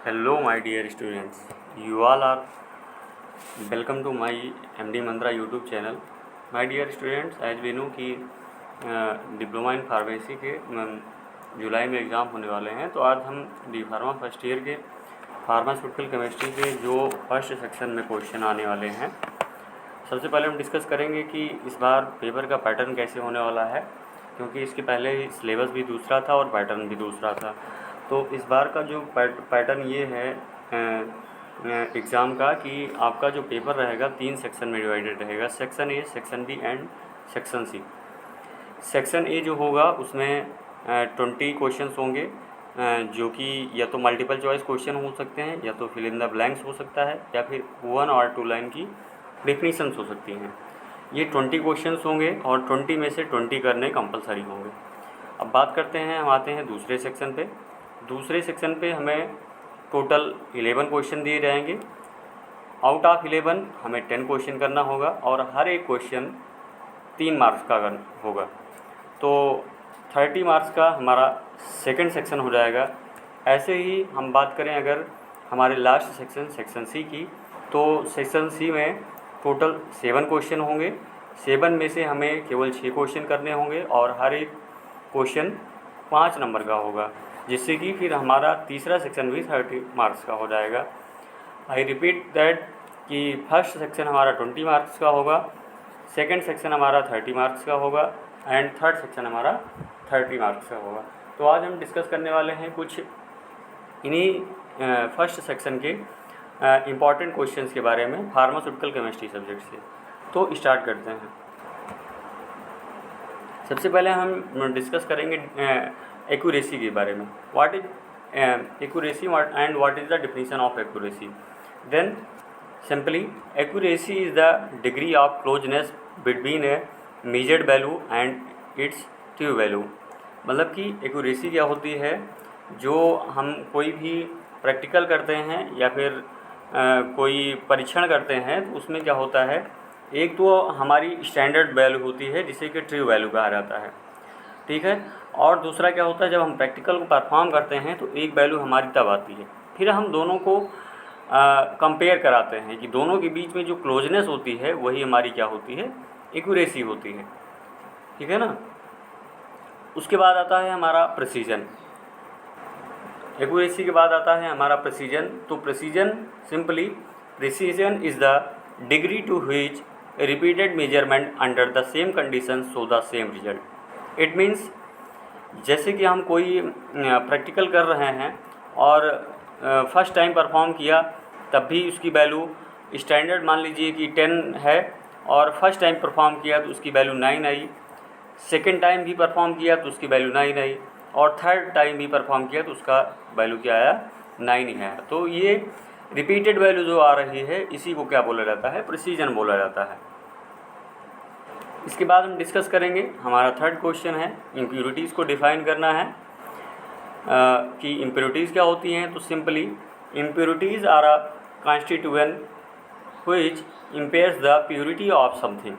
Hello, my dear students. You all are welcome to my MD Mantra YouTube channel. My dear students, as we know कि diploma in pharmacy के जुलाई में exam होने वाले हैं, तो आज हम डी फार्मा फर्स्ट ईयर के फार्मास्यूटिकल केमिस्ट्री के जो फर्स्ट सेक्शन में क्वेश्चन आने वाले हैं, सबसे पहले हम डिस्कस करेंगे कि इस बार पेपर का पैटर्न कैसे होने वाला है, क्योंकि इसके पहले सिलेबस भी दूसरा था और पैटर्न भी दूसरा था। तो इस बार का जो पैटर्न ये है एग्ज़ाम का कि आपका जो पेपर रहेगा 3 सेक्शन में डिवाइडेड रहेगा, section A, section B and section C. Section A जो होगा उसमें 20 क्वेश्चंस होंगे, जो कि या तो मल्टीपल चॉइस क्वेश्चन हो सकते हैं, या तो फिल इन द ब्लैंक्स हो सकता है, या फिर 1 और 2 लाइन की डेफिनीशंस हो सकती हैं। ये 20 क्वेश्चंस होंगे और 20 में से 20 करने कंपलसरी होंगे। अब बात करते हैं, हम आते हैं दूसरे सेक्शन पे। दूसरे सेक्शन पे हमें टोटल 11 क्वेश्चन दिए जाएंगे। आउट ऑफ 11 हमें 10 क्वेश्चन करना होगा और हर एक क्वेश्चन 3 मार्क्स का होगा। तो 30 मार्क्स का हमारा सेकंड सेक्शन हो जाएगा। ऐसे ही हम बात करें अगर हमारे लास्ट सेक्शन सी की, तो सेक्शन सी में टोटल 7 क्वेश्चन होंगे। 7 में से हमें केवल 6 क्वेश्चन करने होंगे और हर एक क्वेश्चन 5 नंबर का होगा, जिससे कि फिर हमारा तीसरा सेक्शन भी 30 मार्क्स का हो जाएगा। आई रिपीट दैट कि फर्स्ट सेक्शन हमारा 20 मार्क्स का होगा, सेकंड सेक्शन हमारा 30 मार्क्स का होगा एंड थर्ड सेक्शन हमारा 30 मार्क्स का होगा। तो आज हम डिस्कस करने वाले हैं कुछ इन्हीं फर्स्ट सेक्शन के इम्पॉर्टेंट क्वेश्चंस के बारे में फार्मास्यूटिकल केमिस्ट्री सब्जेक्ट से। तो स्टार्ट करते हैं। सबसे पहले हम डिस्कस करेंगे एक्यूरेसी के बारे में। What is accuracy and what is the definition of accuracy. Then simply accuracy is the degree of closeness between a measured value and its true value. मतलब कि एक्यूरेसी क्या होती है, जो हम कोई भी प्रैक्टिकल करते हैं या फिर कोई परीक्षण करते हैं, तो उसमें क्या होता है, एक तो हमारी स्टैंडर्ड वैल्यू होती है जिसे कि ट्रू वैल्यू कहा जाता है, ठीक है। और दूसरा क्या होता है, जब हम प्रैक्टिकल को परफॉर्म करते हैं तो एक वैल्यू हमारी तब आती है। फिर हम दोनों को कंपेयर कराते हैं कि दोनों के बीच में जो क्लोजनेस होती है वही हमारी क्या होती है, एक्यूरेसी होती है, ठीक है ना। उसके बाद आता है हमारा प्रिसीजन। एक्यूरेसी के बाद आता है हमारा प्रिसीजन। तो precision simply precision is the degree to which repeated measurement under the same condition show the same result. It means जैसे कि हम कोई प्रैक्टिकल कर रहे हैं और फर्स्ट टाइम परफॉर्म किया, तब भी उसकी वैल्यू स्टैंडर्ड मान लीजिए कि 10 है, और फर्स्ट टाइम परफॉर्म किया तो उसकी वैल्यू 9 आई, सेकेंड टाइम भी परफॉर्म किया तो उसकी वैल्यू 9 आई, और थर्ड टाइम भी परफॉर्म किया तो उसका वैल्यू क्या आया, 9 ही आया। तो ये रिपीटेड वैल्यू जो आ रही है इसी को क्या बोला जाता है, प्रिसीजन बोला जाता है। इसके बाद हम डिस्कस करेंगे, हमारा थर्ड क्वेश्चन है इम्प्योरिटीज़ को डिफ़ाइन करना है कि इम्प्योरिटीज़ क्या होती हैं। तो simply impurities are a constituent which impairs the purity of something.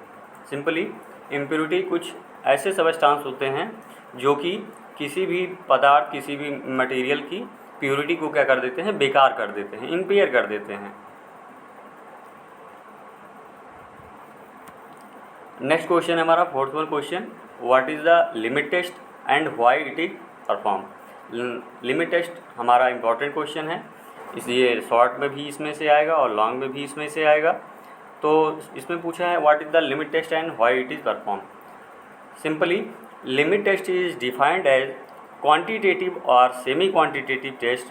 Simply impurity कुछ ऐसे सबस्टांस होते हैं जो कि किसी भी पदार्थ, किसी भी मटेरियल की प्योरिटी को क्या कर देते हैं, बेकार कर देते हैं, इम्पेयर कर देते हैं। नेक्स्ट क्वेश्चन है हमारा fourth one question, what is the limit test and why it is perform. Limit test हमारा इम्पॉर्टेंट क्वेश्चन है, इसलिए शॉर्ट में भी इसमें से आएगा और लॉन्ग में भी इसमें से आएगा। तो इसमें पूछा है what is the limit test and why it is perform. Simply limit test is defined as quantitative और semi quantitative test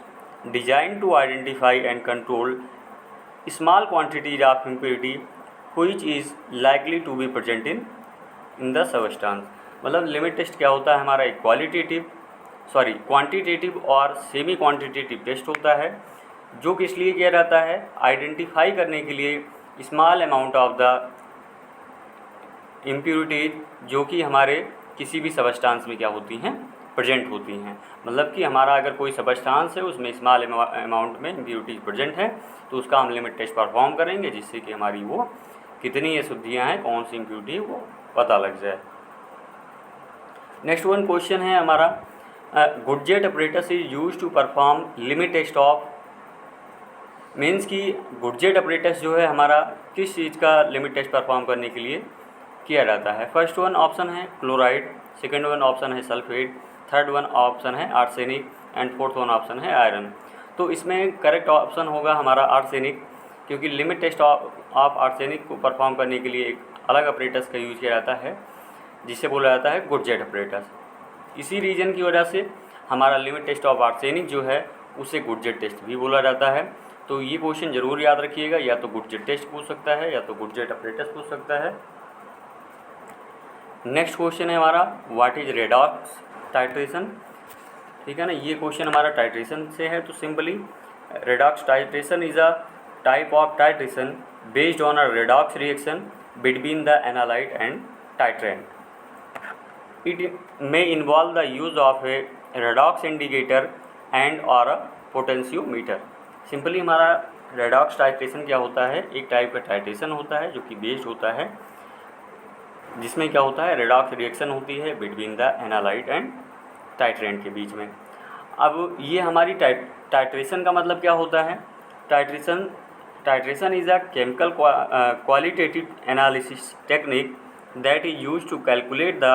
design to identify and control small quantities of impurity which is likely to be present in the substance. मतलब limit test क्या होता है हमारा, एक quantitative और semi quantitative test होता है, जो किस लिए किया जाता है, आइडेंटिफाई करने के लिए small amount of the impurities जो कि हमारे किसी भी सबस्टांस में क्या होती हैं, प्रेजेंट होती हैं। मतलब कि हमारा अगर कोई सबस्टांस है उसमें स्मॉल अमाउंट में इम्प्योरिटीज प्रेजेंट है, तो उसका हम लिमिट टेस्ट परफॉर्म करेंगे, जिससे कि हमारी वो कितनी अशुद्धियाँ हैं, कौन सी इम्प्योरिटी वो पता लग जाए। नेक्स्ट वन क्वेश्चन है हमारा, Gutzeit apparatus is use to perform limit test of means कि गुडजेट अपरेटस जो है हमारा किस चीज़ का लिमिट टेस्ट परफॉर्म करने के लिए किया जाता है। फर्स्ट वन ऑप्शन है क्लोराइड, सेकंड वन ऑप्शन है सल्फेट, थर्ड वन ऑप्शन है arsenic and fourth one option है आयरन। तो इसमें करेक्ट ऑप्शन होगा हमारा आर्सेनिक, क्योंकि लिमिट टेस्ट ऑफ आर्सेनिक को परफॉर्म करने के लिए एक अलग अपरेटस का यूज किया जाता है जिसे बोला जाता है गुडजेट अपरेटस। इसी रीजन की वजह से हमारा लिमिट टेस्ट ऑफ आर्सेनिक जो है उसे गुडजेट टेस्ट भी बोला जाता है। तो ये क्वेश्चन जरूर याद रखिएगा, या तो गुडजेट टेस्ट पूछ सकता है या तो गुडजेट अपरेटस पूछ सकता है। नेक्स्ट क्वेश्चन है हमारा व्हाट इज रेडॉक्स टाइट्रेशन। ठीक है ना, ये क्वेश्चन हमारा टाइट्रेशन से है। तो simply redox titration is a type of titration based on a redox reaction between the analyte and titrant. It may involve the use of A redox indicator and और अ potentiometer. Simply हमारा redox titration क्या होता है, एक type का titration होता है जो कि बेस्ड होता है, जिसमें क्या होता है रेडॉक्स रिएक्शन होती है between the analyte and titrant के बीच में। अब ये हमारी टाइट्रेशन का मतलब क्या होता है। Titration is a chemical qualitative analysis technique that is use to calculate the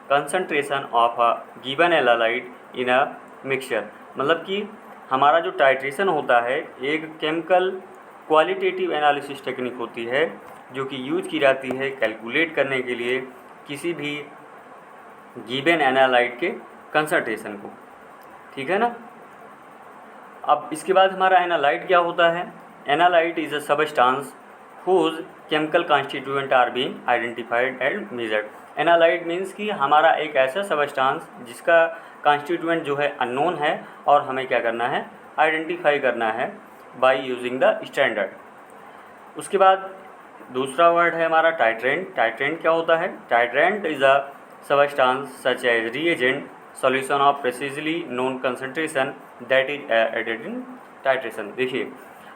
concentration of a given analyte in a mixture. मतलब कि हमारा जो टाइट्रेशन होता है एक केमिकल क्वालिटेटिव एनालिसिस टेक्निक होती है जो कि यूज की जाती है कैलकुलेट करने के लिए किसी भी गिवन एनालाइट के कंसंट्रेशन को। ठीक है ना। अब इसके बाद हमारा एनालाइट क्या होता है। Analyte is a substance whose chemical constituent are being identified and measured. Analyte means कि हमारा एक ऐसा सबस्टांस जिसका कॉन्स्टिट्यूएंट जो है अननोन है और हमें क्या करना है आइडेंटिफाई करना है बाय यूजिंग द स्टैंडर्ड। उसके बाद दूसरा वर्ड है हमारा टाइट्रेंट। टाइट्रेंट क्या होता है। Titrant is a substance such as reagent solution of precisely known concentration that is added in titration. देखिए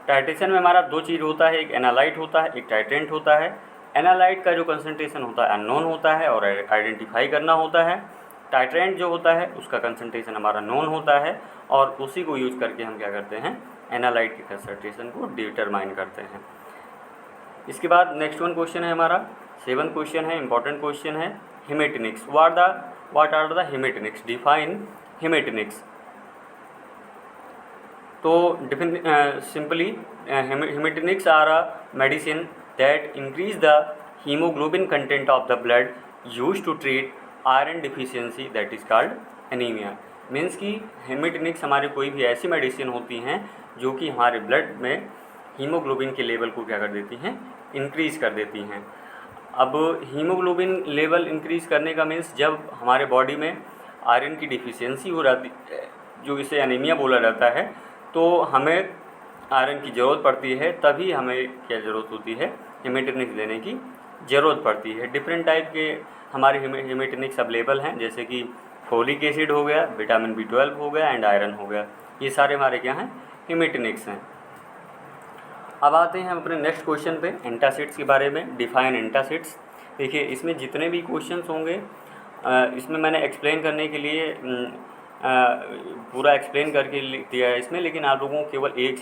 टाइट्रेशन में हमारा दो चीज़ होता है, एक एनालाइट होता है, एक टाइट्रेंट होता है। एनालाइट का जो कंसंट्रेशन होता है अननोन होता है और आइडेंटिफाई करना होता है। टाइट्रेंट जो होता है उसका कंसंट्रेशन हमारा नोन होता है और उसी को यूज करके हम क्या करते हैं एनालाइट के कंसंट्रेशन को डिटरमाइन करते हैं। इसके बाद नेक्स्ट वन क्वेश्चन है हमारा 7th क्वेश्चन है, इंपॉर्टेंट क्वेश्चन है haematinics. What are the haematinics, define haematinics. तो simply haematinics are a medicine that increase the haemoglobin content of the blood use to treat iron deficiency that is called anaemia. Means कि haematinics हमारी कोई भी ऐसी medicine होती हैं जो कि हमारे ब्लड में हीमोग्लोबिन के लेवल को क्या कर देती हैं इंक्रीज़ कर देती हैं। अब हीमोग्लोबिन लेवल इंक्रीज़ करने का मीन्स जब हमारे बॉडी में आयरन की डिफिशियंसी हो जाती है जो इसे एनीमिया बोला जाता है, तो हमें आयरन की ज़रूरत पड़ती है, तभी हमें क्या ज़रूरत होती है हेमेटनिक्स लेने की ज़रूरत पड़ती है। डिफरेंट टाइप के हमारे हेमेटनिक्स अवेलेबल हैं, जैसे कि फोलिक एसिड हो गया, विटामिन B12 हो गया एंड आयरन हो गया, ये सारे हमारे क्या हैं हेमेटनिक्स हैं। अब आते हैं हम अपने नेक्स्ट क्वेश्चन पे एंटासिड्स के बारे में। Define antacids. देखिए इसमें जितने भी क्वेश्चंस होंगे इसमें मैंने एक्सप्लेन करने के लिए पूरा एक्सप्लेन करके लिख दिया है इसमें, लेकिन आप लोगों को केवल एक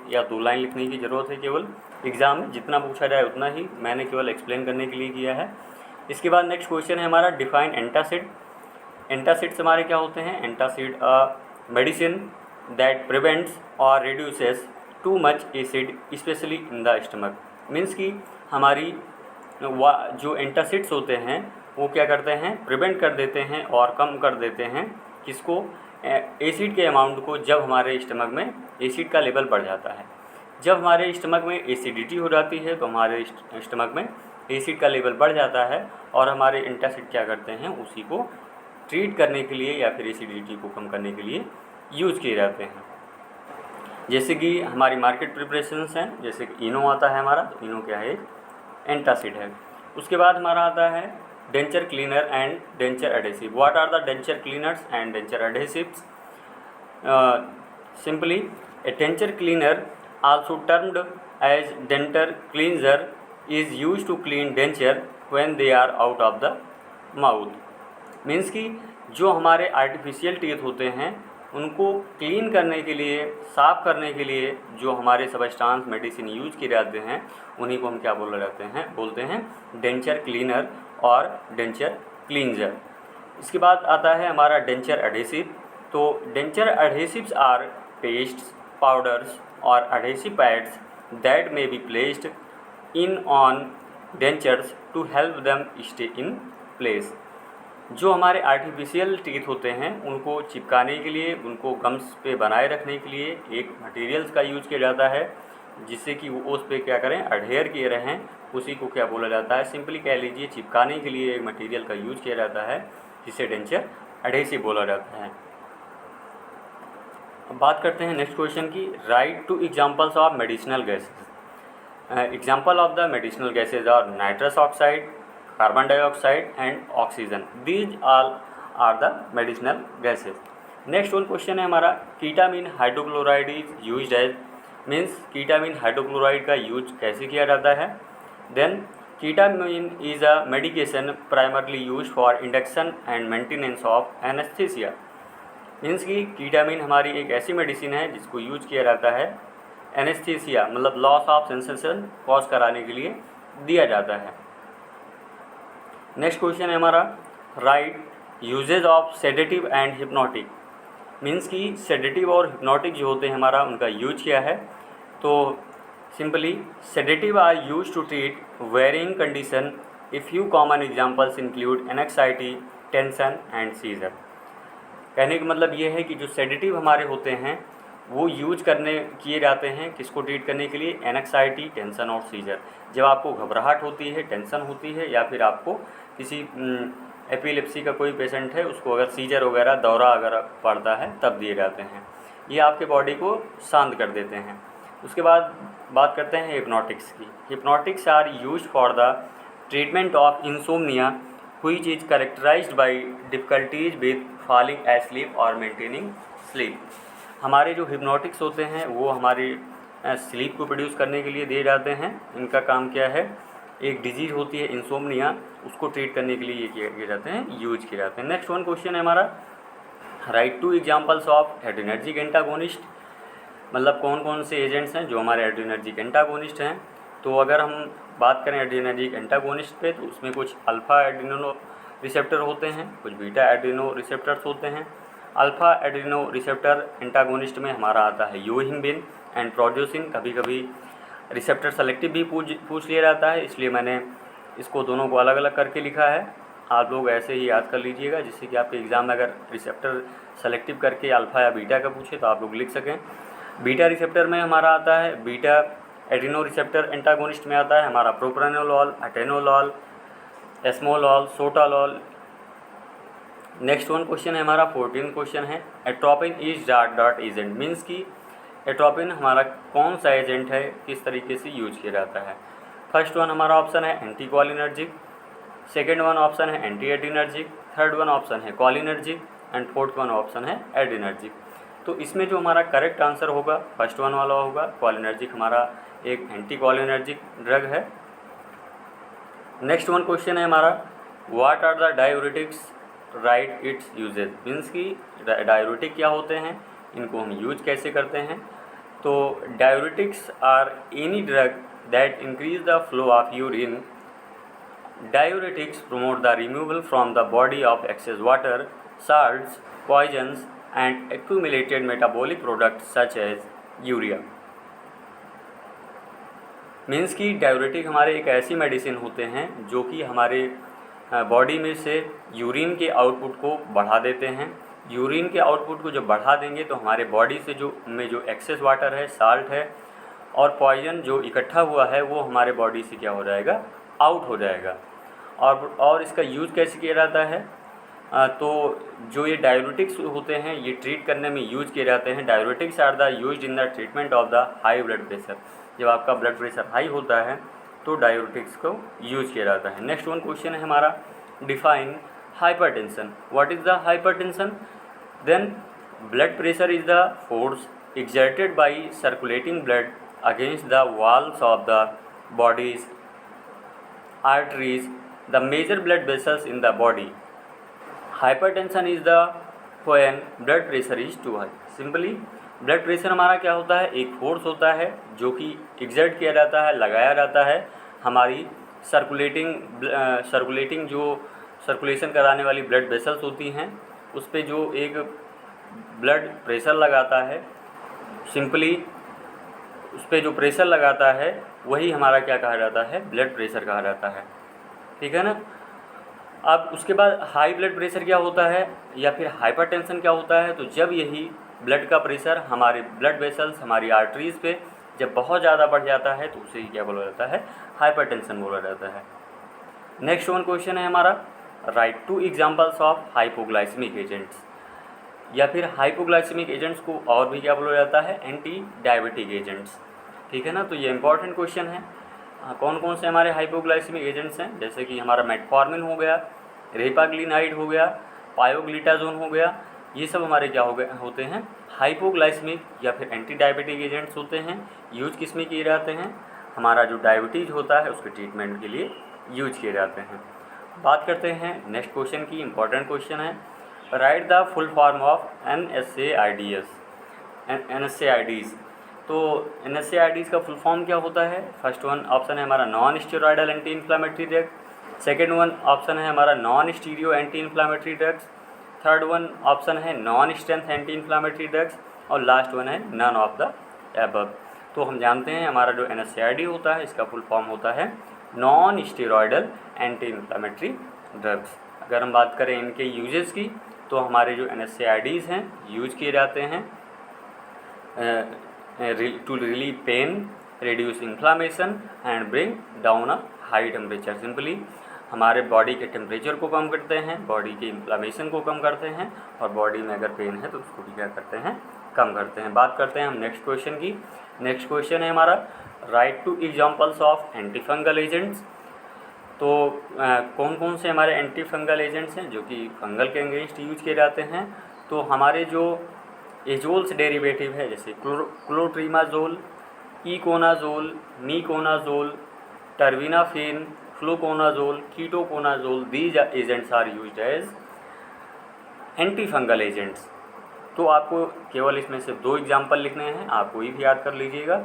या दो लाइन लिखने की ज़रूरत है। केवल एग्ज़ाम में जितना पूछा जाए उतना ही मैंने केवल एक्सप्लेन करने के लिए किया है। इसके बाद नेक्स्ट क्वेश्चन है हमारा डिफाइन एंटासिड। एंटासिड्स हमारे क्या होते हैं। एंटासिड मेडिसिन दैट प्रिवेंट्स और reduces too much acid specially in the stomach. Means कि हमारी जो एंटासिड्स होते हैं वो क्या करते हैं प्रिवेंट कर देते हैं और कम कर देते हैं किसको एसिड के अमाउंट को, जब हमारे स्टमक में एसिड का लेवल बढ़ जाता है। जब हमारे स्टमक में एसिडिटी हो जाती है तो हमारे स्टमक में एसिड का लेवल बढ़ जाता है और हमारे एंटासिड क्या करते हैं उसी को ट्रीट करने के लिए या फिर एसिडिटी को कम करने के लिए यूज़ किए जाते हैं। जैसे कि हमारी मार्केट प्रिपरेशंस हैं, जैसे कि इनो आता है हमारा, तो इनो क्या है एंटासिड है। उसके बाद हमारा आता है denture cleaner and denture adhesive. What are the denture cleaners and denture adhesives. Simply a denture cleaner also termed as dental cleanser is use to clean denture when they are out of the mouth. Means कि जो हमारे artificial teeth होते हैं उनको clean करने के लिए, साफ़ करने के लिए जो हमारे सबस्टांस मेडिसिन यूज किए जाते हैं उन्हीं को हम क्या बोलते हैं डेंचर क्लीनर और डेंचर क्लींजर। इसके बाद आता है हमारा डेंचर एडहेसिव। तो denture adhesives are pastes, powders और adhesive pads that may be placed in on dentures to help them stay in place. जो हमारे आर्टिफिशियल टीथ होते हैं उनको चिपकाने के लिए, उनको गम्स पे बनाए रखने के लिए एक मटेरियल्स का यूज किया जाता है जिससे कि वो उस पे क्या करें, अडहेयर किए रहें। उसी को क्या बोला जाता है, सिंपली कह लीजिए चिपकाने के लिए एक मटेरियल का यूज किया जाता है जिसे डेंचर एडहेसिव बोला जाता है। अब बात करते हैं नेक्स्ट क्वेश्चन की। Write two examples of medicinal gases. Example of the medicinal gases are nitrous oxide, carbon dioxide and oxygen. These all are the medicinal gases. Next one question है हमारा, ketamine hydrochloride is used as, means ketamine hydrochloride का use कैसे किया जाता है। Then ketamine is a medication primarily use for induction and maintenance of anaesthesia. Means कि ketamine हमारी एक ऐसी मेडिसिन है जिसको यूज किया जाता है एनेस्थीसिया मतलब लॉस ऑफ सेंसेशन कॉज कराने के लिए दिया जाता है। नेक्स्ट क्वेश्चन है हमारा, write usages of sedative and hypnotic. Means कि सेडेटिव और हिप्नोटिक जो होते हैं हमारा उनका यूज किया है। तो simply sedative are use to treat varying condition. A few common examples include anxiety, tension and seizure. कहने का मतलब ये है कि जो सेडेटिव हमारे होते हैं वो यूज किए जाते हैं किसको ट्रीट करने के लिए, एनेक्साइटी, टेंशन और सीजर। जब आपको घबराहट होती है, टेंशन होती है या फिर आपको किसी एपिलेप्सी का कोई पेशेंट है उसको अगर सीजर वगैरह दौरा अगर पड़ता है तब दिए जाते हैं। ये आपके बॉडी को शांत कर देते हैं। उसके बाद बात करते हैं हिप्नोटिक्स की। Hypnotics are used for the treatment of insomnia which is characterized by difficulties with falling asleep और मेंटेनिंग स्लीप। हमारे जो हिप्नोटिक्स होते हैं वो हमारी स्लीप को प्रोड्यूस करने के लिए दिए जाते हैं। इनका काम क्या है, एक डिजीज़ होती है इंसोम्निया, उसको ट्रीट करने के लिए ये किए जाते हैं, यूज किए जाते हैं। नेक्स्ट वन क्वेश्चन है हमारा, write two examples of adrenergic antagonist. मतलब कौन कौन से एजेंट्स हैं जो हमारे एड्रेनर्जिक एंटागोनिस्ट हैं। तो अगर हम बात करें एड्रेनर्जिक एंटागोनिस्ट पे तो उसमें कुछ अल्फ़ा एड्रेनो रिसेप्टर होते हैं, कुछ बीटा एड्रेनो रिसेप्टर्स होते हैं। अल्फ़ा एड्रेनो रिसेप्टर एंटागोनिस्ट में हमारा आता है योहिम्बिन एंड प्रोड्यूसिन। कभी कभी रिसेप्टर सेलेक्टिव भी पूछ लिया जाता है, इसलिए मैंने इसको दोनों को अलग अलग करके लिखा है। आप लोग ऐसे ही याद कर लीजिएगा जिससे कि आपके एग्ज़ाम में अगर रिसेप्टर सेलेक्टिव करके अल्फ़ा या बीटा का पूछे तो आप लोग लिख सकें। बीटा रिसेप्टर में हमारा आता है, बीटा एड्रेनो रिसेप्टर एंटागोनिस्ट में आता है हमारा प्रोप्रानोलॉल, एटेनोलॉल, एस्मोलॉल, सोटालॉल। नेक्स्ट वन क्वेश्चन है हमारा 14 क्वेश्चन है, atropine is dot agent. Means कि एट्रोपिन हमारा कौन सा एजेंट है, किस तरीके से यूज किया जाता है। फर्स्ट वन हमारा ऑप्शन है anti cholinergic, second one option है anti adrenergic, third one option है cholinergic and fourth one option है एड्रीनर्जिक। तो इसमें जो हमारा करेक्ट आंसर होगा फर्स्ट वन वाला होगा। कॉलिनर्जिक हमारा एक एंटी कॉलिनर्जिक ड्रग है। नेक्स्ट वन क्वेश्चन है हमारा, what are the diuretics, write its usages. Means कि डायूरेटिक क्या होते हैं, इनको हम यूज कैसे करते हैं। तो diuretics are any drug that increase the flow of urine. Diuretics promote the removal from the body of excess water, salts, poisons and accumulated metabolic products such as urea. Means कि diuretic हमारे एक ऐसी medicine होते हैं जो कि हमारे body में से यूरिन के आउटपुट को बढ़ा देते हैं। यूरिन के आउटपुट को जब बढ़ा देंगे तो हमारे बॉडी से जो एक्सेस वाटर है, साल्ट है और पॉइजन जो इकट्ठा हुआ है वो हमारे बॉडी से क्या हो जाएगा, आउट हो जाएगा। और इसका यूज़ कैसे किया जाता है, तो जो ये डायूरेटिक्स होते हैं ये ट्रीट करने में यूज किए जाते हैं। Diuretics are the used in the treatment of the high blood pressure. जब आपका ब्लड प्रेशर हाई होता है तो डायूरेटिक्स को यूज किया जाता है। नेक्स्ट वन क्वेश्चन है हमारा, define hypertension. What is the hypertension. Then blood pressure is the force exerted by circulating blood against the walls of the body's arteries, the major blood vessels in the body. Hypertension is the when blood pressure is too high. Simply blood pressure हमारा क्या होता है, एक force होता है जो कि exert किया जाता है, लगाया जाता है हमारी सर्कुलेटिंग जो सर्कुलेशन कराने वाली ब्लड वेसल्स होती हैं उस पर जो एक ब्लड प्रेशर लगाता है, सिंपली उस पर जो प्रेशर लगाता है वही हमारा क्या कहा जाता है, ब्लड प्रेशर कहा जाता है। ठीक है ना। अब उसके बाद हाई ब्लड प्रेशर क्या होता है या फिर हाइपरटेंशन क्या होता है, तो जब यही ब्लड का प्रेशर हमारे ब्लड वेसल्स हमारी आर्टरीज़ पे जब बहुत ज़्यादा बढ़ जाता है तो उसे ही क्या बोला जाता है, हाइपरटेंशन बोला जाता है। नेक्स्ट वन क्वेश्चन है हमारा, write two examples of hypoglycaemic agents, या फिर हाइपोग्लाइसेमिक एजेंट्स को और भी क्या बोला जाता है, एंटी डायबिटिक एजेंट्स। ठीक है ना। तो ये इंपॉर्टेंट क्वेश्चन है। कौन कौन से हमारे हाइपोग्लाइसेमिक एजेंट्स हैं, जैसे कि हमारा मेटफॉर्मिन हो गया, रेपाग्लिनाइड हो गया, पायोग्लिटाजोन हो गया, ये सब हमारे क्या हो गए होते हैं, हाइपोग्लाइसेमिक या फिर एंटी डायबिटिक एजेंट्स होते हैं। यूज किस में किए जाते हैं, हमारा जो डायबिटीज़ होता है उसके ट्रीटमेंट के लिए यूज किए जाते हैं। बात करते हैं नेक्स्ट क्वेश्चन की। इंपॉर्टेंट क्वेश्चन है, write the full form of NSAIDs। तो NSAIDs का फुल फॉर्म क्या होता है, फर्स्ट वन ऑप्शन है हमारा non steroidal anti inflammatory drug, second one option है हमारा non stereo anti inflammatory drugs, third one option है non strength anti inflammatory drugs, और लास्ट वन है नन ऑफ द एबव। तो हम जानते हैं हमारा जो NSAID होता है इसका फुल फॉर्म होता है non steroidal anti inflammatory drugs. अगर हम बात करें इनके यूजेस की, तो हमारे जो NSAIDs हैं यूज किए जाते हैं to relieve pain, reduce inflammation and bring down a high temperature. Simply हमारे बॉडी के टेम्परेचर को कम करते हैं, बॉडी के इन्फ्लामेशन को कम करते हैं, और बॉडी में अगर पेन है तो उसको भी क्या करते हैं, कम करते हैं। बात करते हैं हम नेक्स्ट क्वेश्चन की। नेक्स्ट क्वेश्चन है हमारा, write two examples of anti fungal agents. तो कौन कौन से हमारे एंटी फंगल एजेंट्स हैं जो कि फंगल के अगेंस्ट यूज किए जाते हैं। तो हमारे जो एजोल्स डेरिवेटिव है, जैसे clotrimazole, econazole, miconazole, terbinafine, fluconazole, ketoconazole, these agents are used as anti fungal agents. तो आपको केवल इसमें से 2 एग्जाम्पल लिखने हैं, आप कोई भी याद कर लीजिएगा।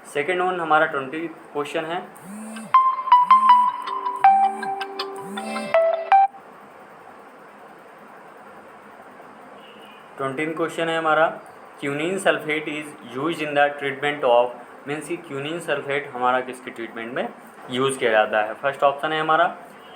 सेकेंड वन हमारा 20 क्वेश्चन है, क्वेश्चन है हमारा, quinine sulphate is use in the treatment of, means कि क्यूनिन सल्फेट हमारा किसके ट्रीटमेंट में यूज़ किया जाता है। फर्स्ट ऑप्शन है हमारा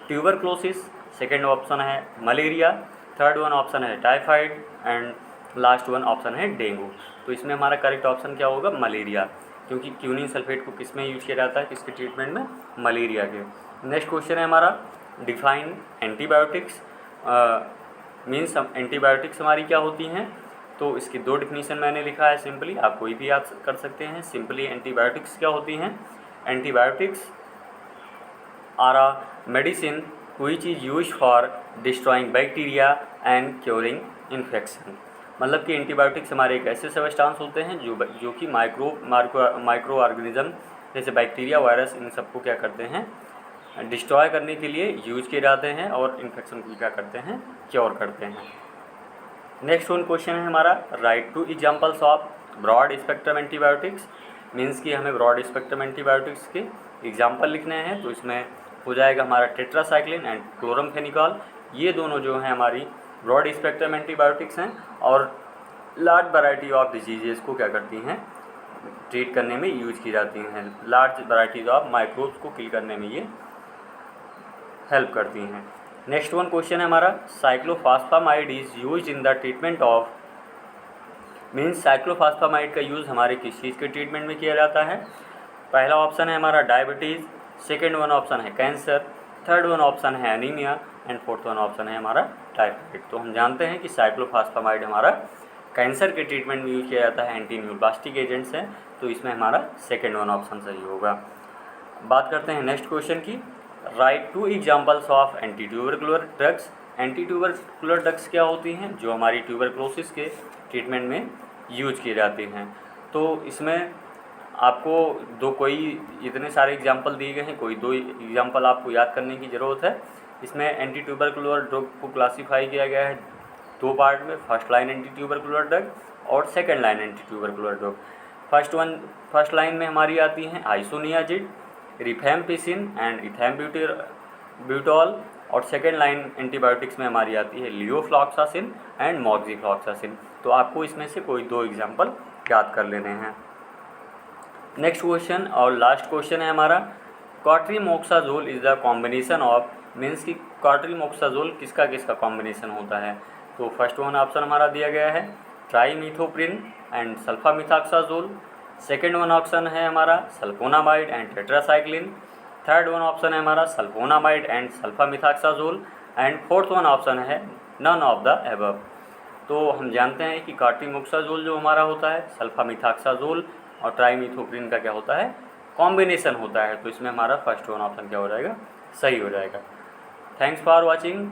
ट्यूबरक्लोसिस, सेकेंड ऑप्शन है मलेरिया, थर्ड वन ऑप्शन है typhoid, and last one option है डेंगू। तो इसमें हमारा करेक्ट ऑप्शन क्या होगा, मलेरिया, क्योंकि क्यूनिन सल्फेट को किस में यूज किया जाता है, किसके ट्रीटमेंट में, मलेरिया के। नेक्स्ट क्वेश्चन है हमारा, डिफाइन एंटीबायोटिक्स, मीन्स एंटीबायोटिक्स हमारी क्या होती हैं। तो इसकी 2 डिफिनीशन मैंने लिखा है, सिंपली आप कोई भी याद कर सकते हैं। सिंपली एंटीबायोटिक्स क्या होती हैं, antibiotics are a medicine which is use for destroying bacteria and curing infection. मतलब कि एंटीबायोटिक्स हमारे एक ऐसे सब्सटेंस होते हैं जो कि माइक्रो ऑर्गेनिज्म जैसे बैक्टीरिया, वायरस, इन सबको क्या करते हैं, डिस्ट्रॉय करने के लिए यूज किए जाते हैं और इन्फेक्शन को क्या करते हैं, क्योर करते हैं। नेक्स्ट वन क्वेश्चन है हमारा, write two examples of broad spectrum antibiotics. Means कि हमें ब्रॉड स्पेक्ट्रम एंटीबायोटिक्स के एग्जांपल लिखने हैं। तो इसमें हो जाएगा हमारा टेट्रासाइक्लिन एंड क्लोरमफेनिकॉल। ये दोनों जो हैं हमारी ब्रॉड स्पेक्ट्रम एंटीबायोटिक्स हैं और लार्ज वैरायटी ऑफ डिजीजेस को क्या करती हैं, ट्रीट करने में यूज की जाती हैं। लार्ज वैराइटीज ऑफ माइक्रोब्स को किल करने में ये हेल्प करती हैं। नेक्स्ट वन क्वेश्चन है हमारा, cyclophosphamide is use in the treatment of, means cyclophosphamide का यूज़ हमारे किस चीज़ के ट्रीटमेंट में किया जाता है। पहला ऑप्शन है हमारा डायबिटीज़, सेकेंड वन ऑप्शन है कैंसर, थर्ड वन ऑप्शन है anaemia, and fourth one option है हमारा टाइफाइड। तो हम जानते हैं कि साइक्लोफॉस्फामाइड हमारा कैंसर के ट्रीटमेंट में यूज किया जाता है, एंटी न्यूप्लास्टिक एजेंट्स हैं। तो इसमें हमारा सेकेंड वन ऑप्शन सही होगा। बात करते हैं नेक्स्ट क्वेश्चन की, write two examples of anti tubercular drugs. Anti tubercular drugs क्या होती हैं, जो हमारी ट्यूबरक्लोसिस के ट्रीटमेंट में यूज की जाती हैं। तो इसमें आपको कोई इतने सारे एग्जांपल दिए गए हैं, कोई 2 एग्जांपल आपको याद करने की ज़रूरत है। इसमें एंटी ट्यूबरकुलर ड्रग को क्लासीफाई किया गया है दो पार्ट में, first line anti tubercular drug और second line anti tubercular drug. First line में हमारी आती हैं आइसोनियाजिड, रिफैम्पिसिन एंड इथैम्ब्यूटॉल, और सेकेंड लाइन एंटीबायोटिक्स में हमारी आती है लियोफ्लॉक्सासिन एंड मॉक्सिफ्लॉक्सासिन। तो आपको इसमें से कोई दो एग्जाम्पल याद कर लेने हैं। नेक्स्ट क्वेश्चन और लास्ट क्वेश्चन है हमारा, cotrimoxazole is the combination of, means कि क्वाट्रीमोक्साजोल किसका किसका कॉम्बिनेशन होता है। तो फर्स्ट वन ऑप्शन हमारा दिया गया है trimethoprim and sulfamethoxazole, second one option है हमारा sulfonamide and tetracycline, third one option है हमारा sulfonamide and sulfamethoxazole, and fourth one option है नन ऑफ द एबव। तो हम जानते हैं कि क्वाट्रीमोक्साजोल जो हमारा होता है सल्फामिथाक्साजोल और ट्राइमीथोप्रिन का क्या होता है, कॉम्बिनेशन होता है। तो इसमें हमारा फर्स्ट वन ऑप्शन क्या हो जाएगा, सही हो जाएगा। Thanks for watching.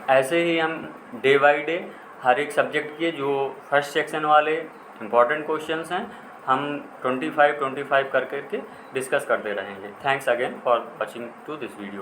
ऐसे ही हम डे बाई डे हर एक सब्जेक्ट के जो फर्स्ट सेक्शन वाले इंपॉर्टेंट क्वेश्चंस हैं हम 25 कर करके डिस्कस करते रहेंगे। Thanks again for watching to this video.